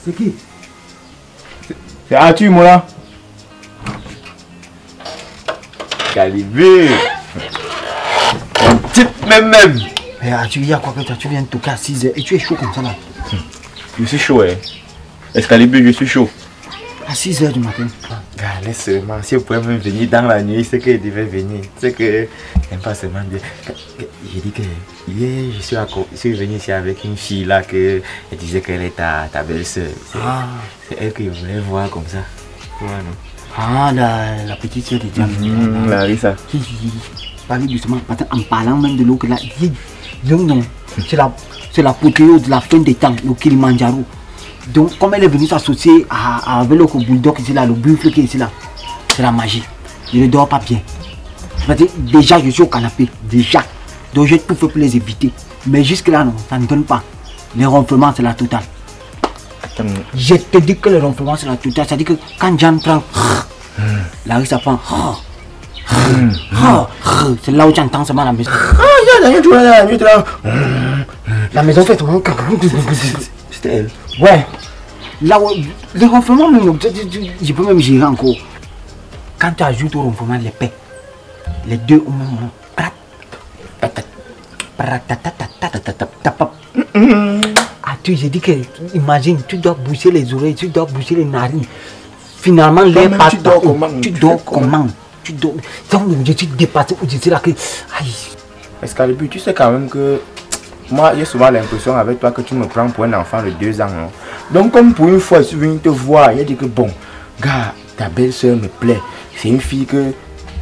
C'est qui? C'est Arthur, moi là. Calibé. Un type même. Mais Arthur, il y a quoi que toi, tu viens de toquer à 6 h et tu es chaud comme ça là. Je suis chaud, hein. Excalibur, je suis chaud. À 6 h du matin. Laisse seulement, si vous pouvez même venir dans la nuit, c'est que je devais venir. C'est que j'aime pas seulement dire. J'ai dit que hier, je suis venu ici avec une fille là que elle disait qu'elle est ta belle-sœur. C'est elle que je voulais voir comme ça. Ouais, non? Ah, la petite soeur de Diane. Larissa. Parlez doucement, en parlant même de l'eau que là. Non, c'est l'apothéose de la fin des temps, le Kilimanjaro. Donc, comme elle est venue s'associer avec le bulldog ici là, le buffle qui est ici là, c'est la magie. Je ne dors pas bien. Déjà, je suis au canapé. Déjà. Donc, j'ai tout fait pour les éviter. Mais jusque-là, non, ça ne donne pas. Les ronflements, c'est la totale. Attends. Je te dis que les ronflements, c'est la totale. C'est-à-dire que quand Jeanne prend, là, ça prend. C'est là où tu entends seulement la maison. La maison fait tout. C'était elle. Ouais. Là où les ronflements, je peux même gérer encore. Quand tu ajoutes au ronflement les paix, les deux au même moment. Ah, j'ai dit que, imagine, tu dois boucher les oreilles, tu dois boucher les narines. Finalement, les pattes. Tu dors comment? Tu dors. Donc, je suis dépassé ou je suis là que. Aïe. Excalibur, tu sais quand même que. Moi, j'ai souvent l'impression avec toi que tu me prends pour un enfant de 2 ans. Non? Donc, comme pour une fois, je suis venu te voir, j'ai dit que bon, gars, ta belle-soeur me plaît. C'est une fille que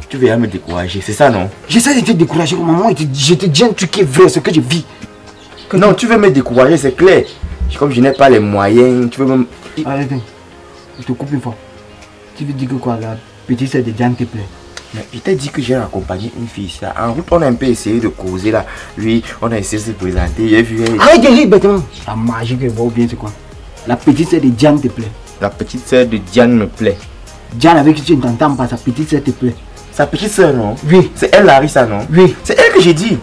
tu vas me décourager, c'est ça, non? J'essaie de te décourager comme maman, je te dis un truc qui est vrai, ce que je vis. Non, tu veux me décourager, c'est clair. Comme je n'ai pas les moyens, tu veux me. Allez, je te coupe une fois. Tu veux dire que quoi, la petite sœur de Diane te plaît? Mais je t'ai dit que j'ai accompagné une fille ici. En route, on a un peu essayé de causer là. Lui, on a essayé de se présenter. J'ai vu elle. Arrête de rire bêtement. La magie que je vois bien, c'est quoi? La petite sœur de Diane te plaît? La petite sœur de Diane me plaît. Diane avec qui tu ne t'entends pas, sa petite sœur te plaît? Sa petite sœur, non? Oui. C'est elle, Larissa, non? Oui. C'est elle que j'ai dit.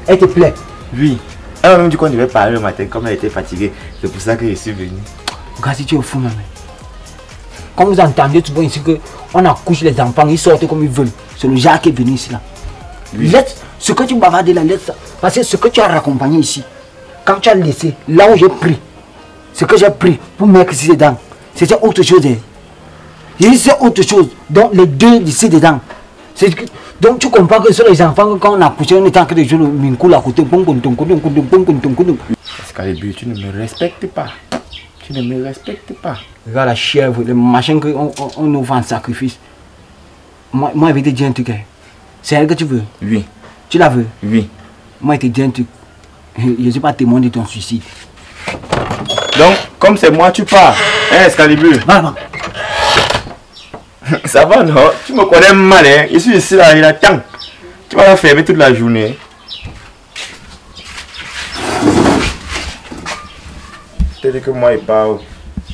Elle te plaît? Oui. Elle m'a même dit qu'on devait parler le matin, comme elle était fatiguée. C'est pour ça que je suis venu. Regarde si tu es fou, même. Comme vous entendez souvent ici qu'on accouche les enfants, ils sortent comme ils veulent. C'est le Jacques qui est venu ici là. Oui. Laisse ce que tu bavardes là, laisse ça. Parce que ce que tu as raccompagné ici, quand tu as laissé, là où j'ai pris, ce que j'ai pris pour mettre ici dedans, c'était autre chose. C'est autre chose. Donc les deux ici dedans. Donc tu comprends que sur les enfants, quand on a couché, on est en train de jouer le mincou à côté. Excalibur, tu ne me respectes pas. Tu ne me respectes pas. Regarde la chèvre, le machin qu'on ouvre en sacrifice. Moi, je vais te dire un truc. C'est elle que tu veux? Oui. Tu la veux? Oui. Moi, je te dis un truc. Je ne suis pas témoin de ton suicide. Donc, comme c'est moi, tu pars. Hein, Excalibur? Maman. Ça va, non? Tu me connais mal, hein? Je suis ici, là, il attend. Tu vas la fermer toute la journée. Je te dis que moi, il parle.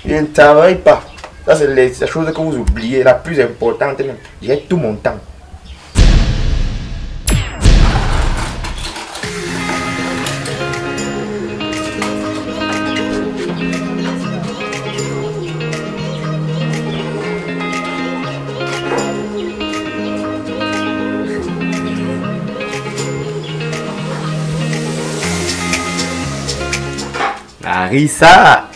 Il ne travaille pas. Ça, c'est la chose que vous oubliez, la plus importante même. J'ai tout mon temps. Larissa.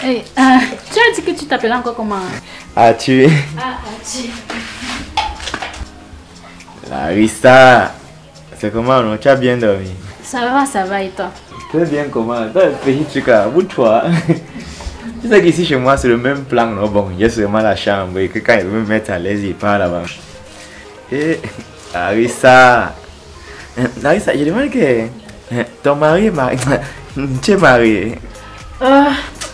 Hey, tu as dit que tu t'appelles encore comment? Arthur. Arthur. Larissa. C'est comment, non? Tu as bien dormi? Ça va et toi? Très bien, comment? T'as un petit truc à bout de toi. Tu sais qu'ici chez moi c'est le même plan, non? Bon, il y a seulement la chambre et que quand il veut me mettre à l'aise, il part là-bas. Et Larissa. Larissa, je demande que ton mari est marié. Tu es marié?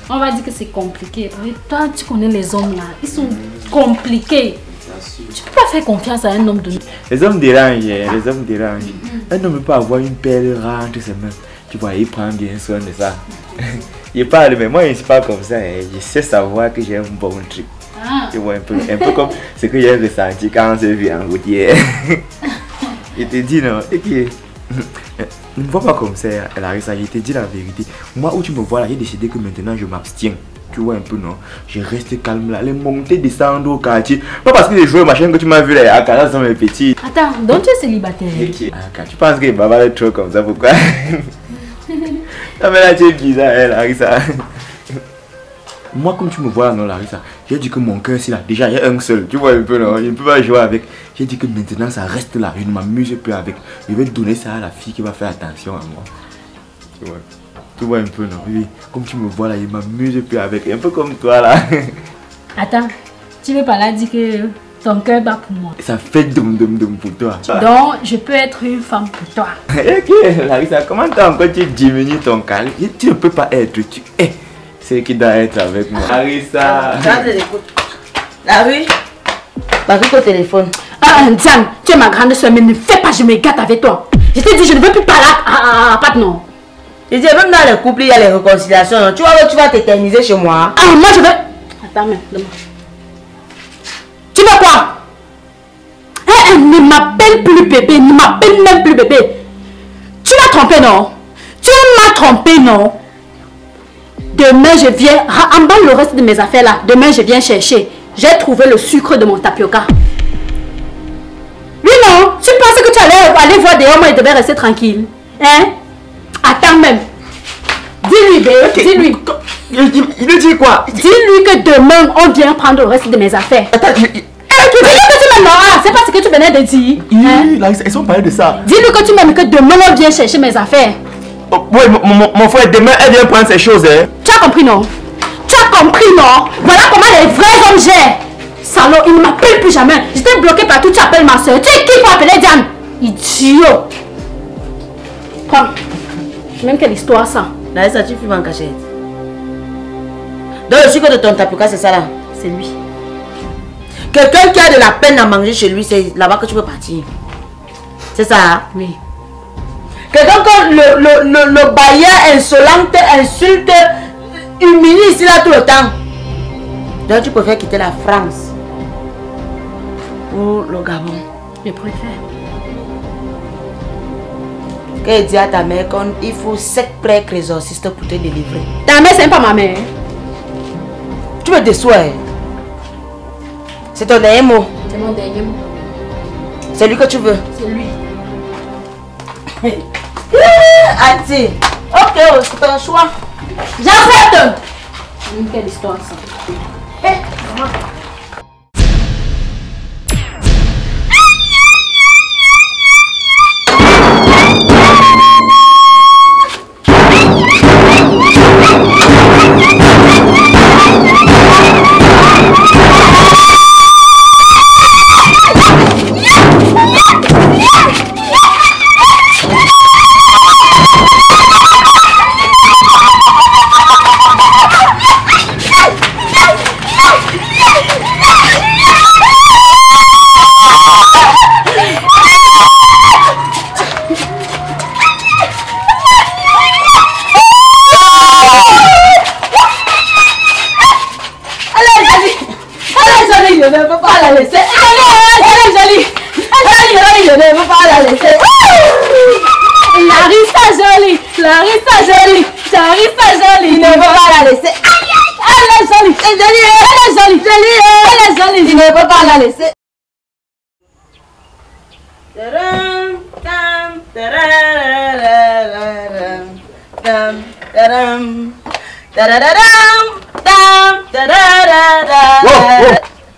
On va dire que c'est compliqué. Toi, tu connais les hommes là. Ils sont compliqués. Tu peux pas faire confiance à un homme de nous. Les hommes dérangent, les hommes dérangent. Un homme ne peut pas avoir une perle rare entre ses mains. Tu vois, il prend bien soin de ça. Il parle, mais moi je ne suis pas comme ça. Je sais savoir que j'ai un bon truc. Tu vois, un peu comme ce que j'ai ressenti quand on s'est vu en route hier. Je te dis non, Ne me vois pas comme ça, Larissa, je te dis la vérité. Moi, où tu me vois là, j'ai décidé que maintenant je m'abstiens. Tu vois un peu, non? Je reste calme là, les montées, descendre au quartier. Pas parce que les joueurs machin que tu m'as vu là, à Canada sont mes petits. Attends, donc tu es célibataire? Tu penses que Baba est trop comme ça, pourquoi? Non mais là tu es bizarre, Larissa. Moi, comme tu me vois, non, Larissa, j'ai dit que mon cœur, c'est là. Déjà, il y a un seul. Tu vois un peu, non? Je ne peux pas jouer avec. J'ai dit que maintenant, ça reste là. Je ne m'amuse plus avec. Je vais donner ça à la fille qui va faire attention à moi. Tu vois un peu, non? Oui, comme tu me vois là, je ne m'amuse plus avec. Un peu comme toi, là. Attends, tu veux pas là dire que ton cœur bat pour moi? Ça fait dum pour toi. Donc, je peux être une femme pour toi. Ok, Larissa, comment t'as encore tu diminues ton calme? Tu ne peux pas être. Tu es. C'est qui doit être avec moi. Larissa. Larry, Patrick au téléphone. Ah, Diane, tu es ma grande soeur, mais ne fais pas, je me gâte avec toi. Je t'ai dit, je ne veux plus parler à Pat, non. Je dis, même dans les couples, il y a les réconciliations. Non? Tu vas t'éterniser chez moi. Ah, moi je veux. Attends, mais demande. Tu veux quoi? Ne m'appelle plus bébé, ne m'appelle même plus bébé. Tu m'as trompé, non? Tu m'as trompé, non? Demain, je viens, emballe le reste de mes affaires là. Demain, je viens chercher. J'ai trouvé le sucre de mon tapioca. Oui, non? Tu pensais que tu allais aller voir des hommes et devais rester tranquille? Hein? Attends même. Dis-lui, bébé. Dis-lui. Il lui dit quoi? Dis-lui que demain, on vient prendre le reste de mes affaires. Attends, c'est pas ce que tu venais de dire. Larissa, ils sont parlé de ça. Dis-lui que tu m'aimes, que demain, on vient chercher mes affaires. Oh, oui, mon frère, demain, elle vient prendre ses choses, hein. Tu as compris, non? Tu as compris, non? Voilà comment les vrais hommes gèrent. Salaud, il ne m'appelle plus jamais. J'étais bloqué partout, tu appelles ma soeur. Tu es qui pour appeler Diane? Idiot. Prends. Même quelle histoire, ça? Larissa, tu fumes en cachette. Donc le sucre de ton tapioca, c'est ça là? C'est lui. Quelqu'un qui a de la peine à manger chez lui, c'est là-bas que tu peux partir. C'est ça? Hein? Oui. Quelqu'un que le bailleur insolent insulte, humilie ici là tout le temps. Donc tu préfères quitter la France pour le Gabon. Je préfère. Qu'elle dit à ta mère qu'il faut 7 prêtres exorcistes pour te délivrer. Ta mère, c'est pas ma mère. Tu me déçois. C'est ton dernier mot. C'est mon dernier mot. C'est lui que tu veux. C'est lui. Ati. Ok, c'est ton choix. J'accepte. Quelle histoire ça?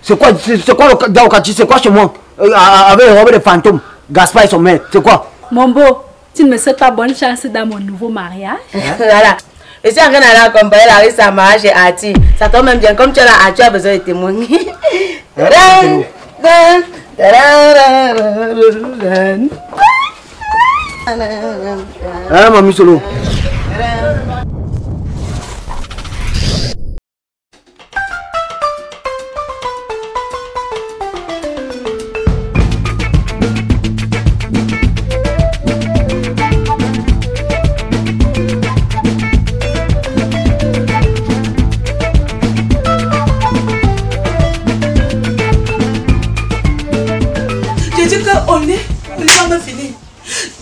C'est quoi le Daokati? C'est quoi chez moi? Avec le robe de fantôme, Gaspard et son maître, c'est quoi? Mon beau, tu ne me souhaites pas bonne chance dans mon nouveau mariage? Voilà. Et si on a accompagné Larissa à mariage et Ati, ça tombe même bien. Comme tu as là, tu as besoin de témoins. Ah, mamie Solo.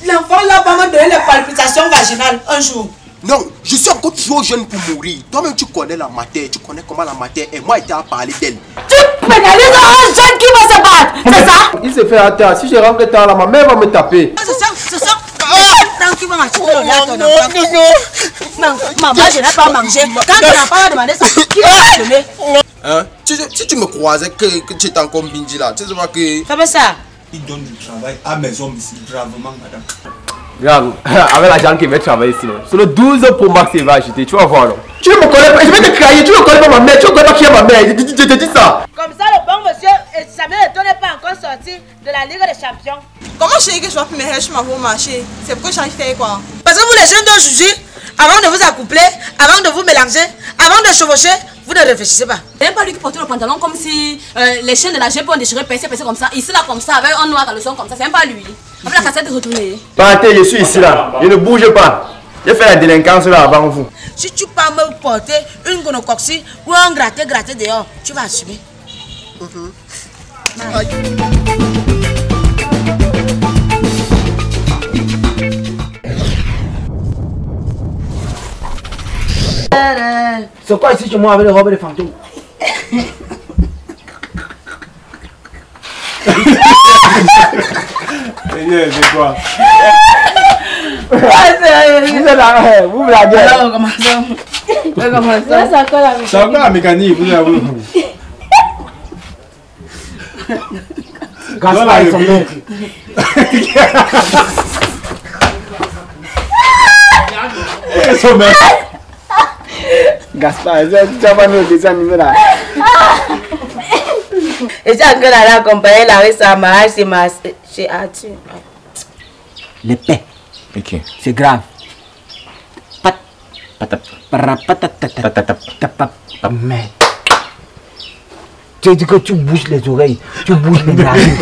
L'enfant là va me donner les palpitations vaginales un jour. Non, je suis encore trop jeune pour mourir. Toi-même, tu connais la matière, tu connais comment la matière est. Moi, il t'a parlé d'elle. Tu pénalises un jeune qui va se battre, c'est ça? Il se fait attendre. Si je rentre tard là, ma mère va me taper. C'est ça. Tranquille, va m'acheter le lait à ton enfant. Non, maman, je n'ai pas mangé. Quand ton enfant va demander ça, qui va assumer? Hein? Si tu me croisais que tu étais encore Bindi là, tu sais pas que... Fais ça. Il donne du travail à mes hommes ici, bravement, madame. Regarde, avec l'argent qui va travailler ici, sur le 12 pour max, il va acheter. Tu vas voir. Tu ne me connais pas, je vais te crailler. Tu ne connais pas ma mère, tu ne connais pas qui est ma mère. Je te dis ça. Comme ça, le bon monsieur Samuel Eto'o n'est pas encore sorti de la Ligue des Champions. Comment je sais que je vais plus me rêcher pour marcher? C'est pourquoi j'en fais quoi? Parce que vous, les jeunes d'aujourd'hui, avant de vous accoupler, avant de vous mélanger, avant de chevaucher, vous ne réfléchissez pas. C'est même pas lui qui portait le pantalon comme si les chaînes de la GP ont déchiré, percé comme ça. Ici là comme ça, avec un noir dans le son comme ça. C'est même pas lui. Avec la cassette retournée. Partez, je suis ici là. Je ne bouge pas. J'ai fait la délinquance là avant vous. Si tu peux me porter une gonocoxie ou un gratter dehors, tu vas assumer. C'est quoi ici chez moi avec les robes et les fantômes? C'est quoi? Vous blaguez. Alors, commençons. C'est encore la mécanique, vous avez. Gaspard et son maître. Son maître. Gaspard, tu vas nous dessin animé là. Et c'est encore là accompagné Larissa à mariage chez Arthur. Les paix, Ok. c'est grave. Patap. Patap. Merde. Tu dis que tu bouges les oreilles, tu bouges les narines.